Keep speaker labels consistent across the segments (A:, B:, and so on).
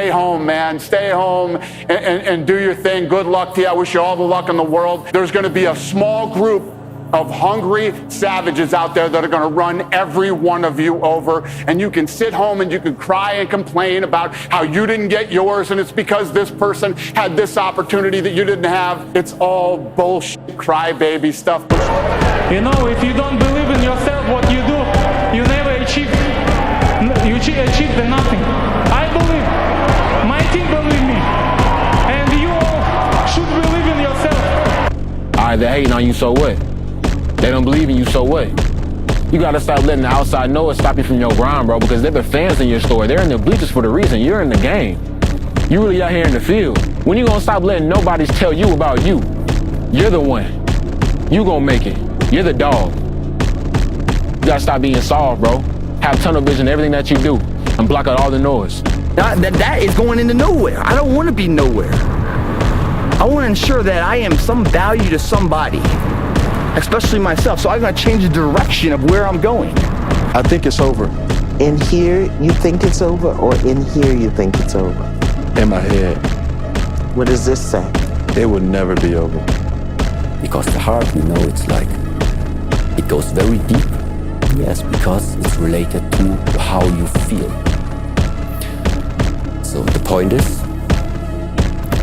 A: stay home, man. Stay home and do your thing. Good luck to you. I wish you all the luck in the world. There's going to be a small group of hungry savages out there that are going to run every one of you over, and you can sit home and you can cry and complain about how you didn't get yours and it's because this person had this opportunity that you didn't have. It's all bullshit crybaby stuff.
B: You know, if you don't believe in yourself, what you do, you never achieve. You achieve the nothing. I believe. My team believe me, and you all should believe in yourself.
C: All right, they're hating on you, so what? They don't believe in you, so what? You gotta stop letting the outside noise stop you from your grind, bro, because they're the fans in your story. They're in the bleachers for the reason. You're in the game. You really out here in the field. When you gonna stop letting nobody tell you about you? You're the one. You gonna make it. You're the dog. You gotta stop being soft, bro. Have tunnel vision in everything that you do and block out all the noise.
D: That is going into nowhere. I don't want to be nowhere. I want to ensure that I am some value to somebody, especially myself. So I'm going to change the direction of where I'm going.
E: I think it's over.
F: In here, you think it's over, or in here, you think it's over?
E: In my head.
F: What does this say?
E: It will never be over.
G: Because the heart, you know, it's like, it goes very deep. Yes, because it's related to how you feel. So the point is,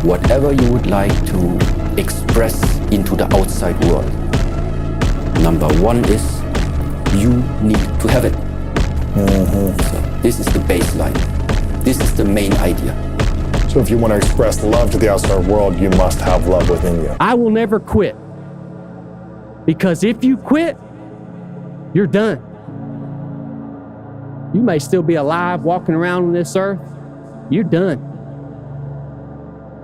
G: whatever you would like to express into the outside world, number one is you need to have it. So this is the baseline. This is the main idea.
H: So if you want to express love to the outside world, you must have love within you.
I: I will never quit. Because if you quit, you're done. You may still be alive walking around on this earth. You're done.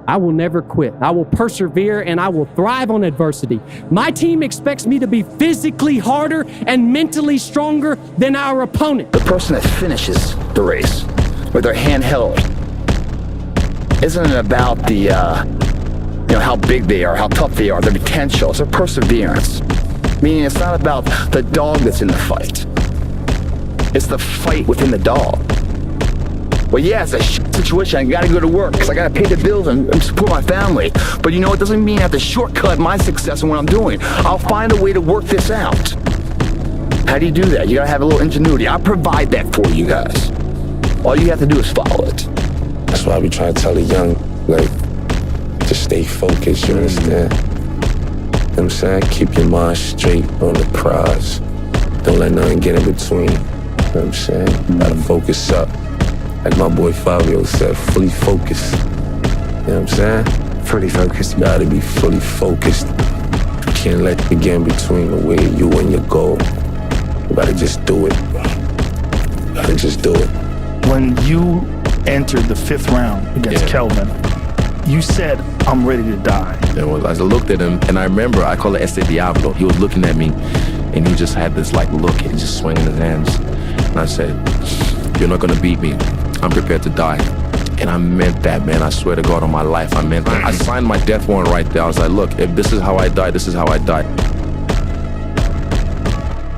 I: I will never quit. I will persevere and I will thrive on adversity. My team expects me to be physically harder and mentally stronger than our opponent.
D: The person that finishes the race with their hand held isn't about the, how big they are, how tough they are, their potential. It's their perseverance. Meaning it's not about the dog that's in the fight. It's the fight within the dog. Well, yeah, it's a situation. I gotta go to work because I gotta pay the bills and support my family. But you know, it doesn't mean I have to shortcut my success in what I'm doing. I'll find a way to work this out. How do you do that? You gotta have a little ingenuity. I'll provide that for you guys. All you have to do is follow it.
E: That's why we try to tell the young, like, to stay focused, you understand? You know what I'm saying? Keep your mind straight on the prize. Don't let nothing get in between. You know what I'm saying? Gotta focus up. Like my boy Fabio said, fully focused. You know what I'm saying? Fully focused. You gotta be fully focused. You can't let it get in between the way you and your goal. You gotta just do it. You gotta just do it.
J: When you entered the 5th round against Kelvin, you said, I'm ready to die.
C: As I looked at him, and I remember, I call it 𝕽𝖶𝖆𝖗. He was looking at me, and he just had this like look, and just swinging his hands. And I said, you're not gonna beat me. I'm prepared to die. And I meant that, man. I swear to God on my life, I meant that. I signed my death warrant right there. I was like, look, if this is how I die, this is how I die.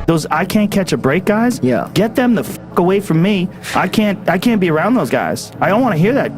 J: Those I can't catch a break guys, get them the fuck away from me. I can't be around those guys. I don't want to hear that.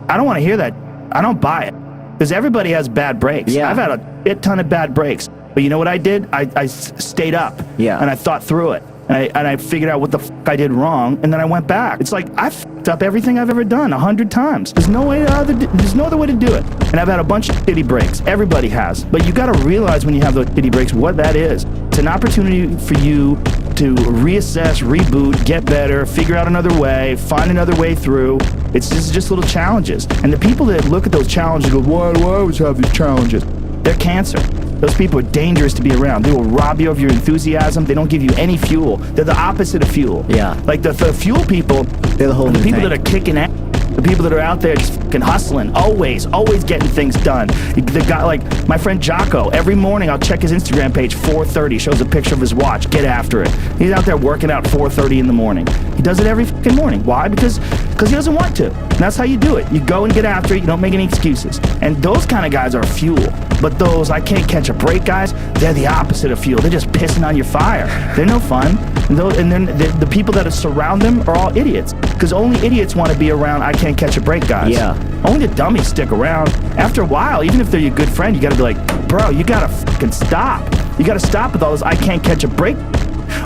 J: I don't want to hear that. I don't buy it. Because everybody has bad breaks.
D: Yeah.
J: I've had a ton of bad breaks. But you know what I did? I stayed up.
D: Yeah.
J: And I thought through it. And I figured out what the fuck I did wrong, and then I went back. It's like, I fucked up everything I've ever done 100 times. There's no other way to do it. And I've had a bunch of shitty breaks. Everybody has. But you gotta realize when you have those shitty breaks what that is. It's an opportunity for you to reassess, reboot, get better, figure out another way, find another way through. It's just little challenges. And the people that look at those challenges and go, why do I always have these challenges? They're cancer. Those people are dangerous to be around. They will rob you of your enthusiasm. They don't give you any fuel. They're the opposite of fuel.
D: Yeah.
J: Like the fuel people,
D: They're the whole
J: the
D: new
J: people
D: thing.
J: that are kicking ass. The people that are out there just fucking hustling, always getting things done. The guy, like my friend Jocko, every morning I'll check his Instagram page, 4:30, shows a picture of his watch, get after it. He's out there working out 4:30 in the morning. He does it every fucking morning. Why? Because he doesn't want to. And that's how you do it. You go and get after it, you don't make any excuses. And those kind of guys are fuel. But those I can't catch a break guys, they're the opposite of fuel. They're just pissing on your fire. They're no fun. And then the people that surround them are all idiots. Because only idiots want to be around I can't catch a break guys.
F: Yeah.
J: Only the dummies stick around. After a while, even if they're your good friend, you got to be like, bro, you got to fucking stop. You got to stop with all this I can't catch a break.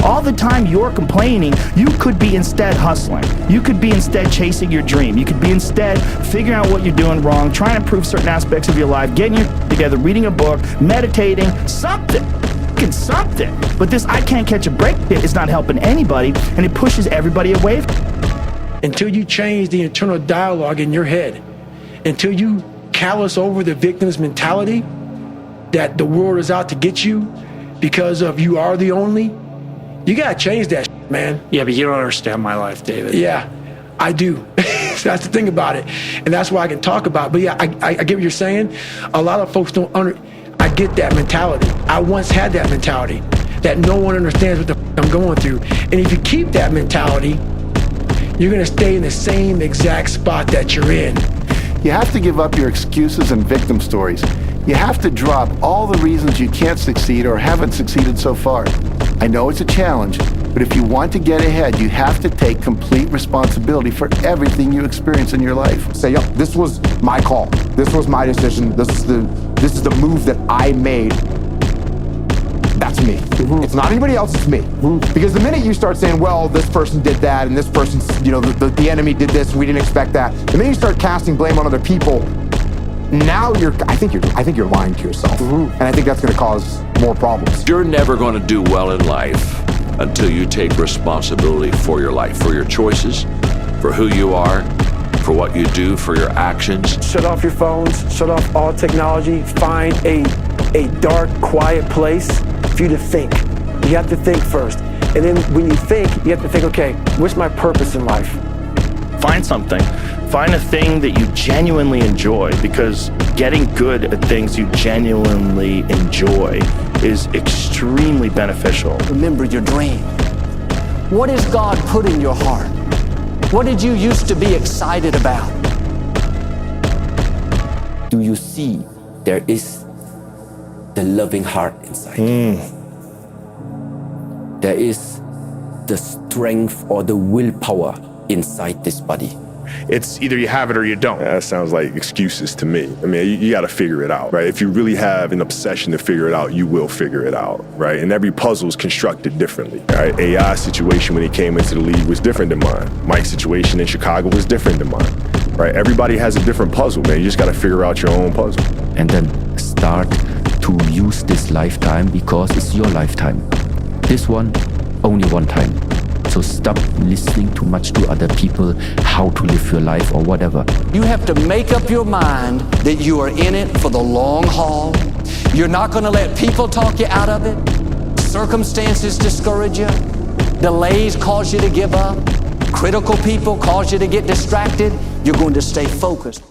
J: All the time you're complaining, you could be instead hustling. You could be instead chasing your dream. You could be instead figuring out what you're doing wrong, trying to improve certain aspects of your life, getting your together, reading a book, meditating, something. Something. But this I can't catch a break is not helping anybody, and it pushes everybody away.
K: Until you change the internal dialogue in your head, until you callous over the victim's mentality that the world is out to get you because of you are the only, you gotta change that shit, man.
L: Yeah, but you don't understand my life, David.
K: Yeah, I do. So that's the thing about it, and that's why I can talk about it. But yeah, I get what you're saying. A lot of folks don't I get that mentality. I once had that mentality, that no one understands what the I'm going through. And if you keep that mentality, you're gonna stay in the same exact spot that you're in.
M: You have to give up your excuses and victim stories. You have to drop all the reasons you can't succeed or haven't succeeded so far. I know it's a challenge, but if you want to get ahead, you have to take complete responsibility for everything you experience in your life.
N: Say, yo, this was my call. This was my decision. This is the move that I made. That's me. It's not anybody else, it's me. Because the minute you start saying, well, this person did that, and this person's, the enemy did this, and we didn't expect that. The minute you start casting blame on other people, now I think you're lying to yourself. And I think that's gonna cause more problems.
O: You're never gonna do well in life until you take responsibility for your life, for your choices, for who you are, for what you do, for your actions.
K: Shut off your phones, shut off all technology, find a dark, quiet place for you to think. You have to think first. And then when you think, you have to think, okay, what's my purpose in life?
J: Find something. Find a thing that you genuinely enjoy, because getting good at things you genuinely enjoy is extremely beneficial.
P: Remember your dream. What has God put in your heart? What did you used to be excited about?
G: Do you see there is the loving heart inside? There is the strength or the willpower inside this body.
H: It's either you have it or you don't. That sounds like excuses to me. I mean, you got to figure it out, right? If you really have an obsession to figure it out, you will figure it out, right? And every puzzle is constructed differently, right? AI's situation when he came into the league was different than mine. Mike's situation in Chicago was different than mine, right? Everybody has a different puzzle, man. You just got to figure out your own puzzle.
G: And then start to use this lifetime, because it's your lifetime. This one, only one time. So stop listening too much to other people, how to live your life or whatever.
P: You have to make up your mind that you are in it for the long haul. You're not going to let people talk you out of it. Circumstances discourage you. Delays cause you to give up. Critical people cause you to get distracted. You're going to stay focused.